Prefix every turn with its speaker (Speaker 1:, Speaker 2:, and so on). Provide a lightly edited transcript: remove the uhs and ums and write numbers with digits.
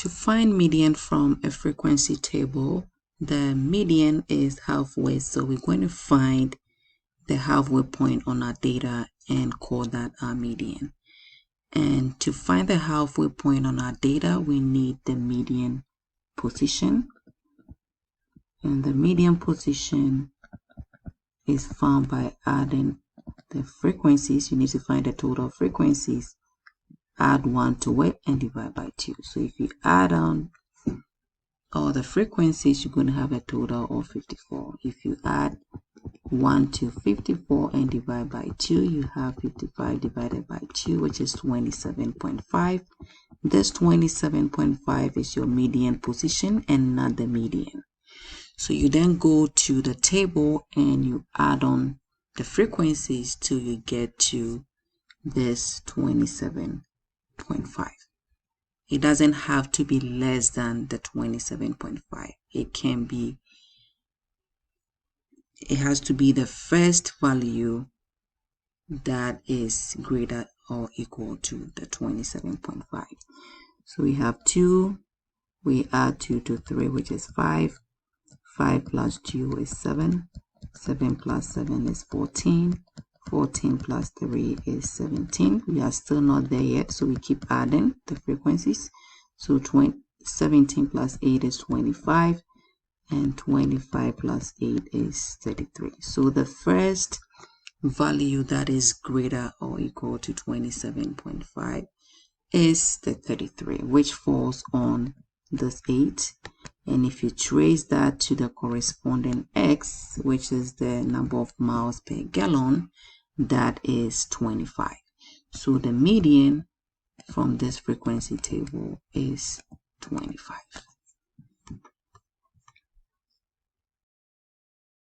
Speaker 1: To find median from a frequency table, the median is halfway, so we're going to find the halfway point on our data and call that our median. And to find the halfway point on our data, we need the median position. And the median position is found by adding the frequencies. You need to find the total frequencies, add 1 to it, and divide by 2. So if you add on all the frequencies, you're going to have a total of 54. If you add 1 to 54 and divide by 2, you have 55 divided by 2, which is 27.5. This 27.5 is your median position and not the median. So you then go to the table and you add on the frequencies till you get to this 27.5. It doesn't have to be less than the 27.5. It has to be the first value that is greater or equal to the 27.5. So we have 2, we add 2 to 3, which is 5. 5 plus 2 is 7. 7 plus 7 is 14. 14 plus 3 is 17. We are still not there yet, so we keep adding the frequencies. So 17 plus 8 is 25. And 25 plus 8 is 33. So the first value that is greater or equal to 27.5 is the 33, which falls on this 8. And if you trace that to the corresponding x, which is the number of miles per gallon, that is 25. So the median from this frequency table is 25.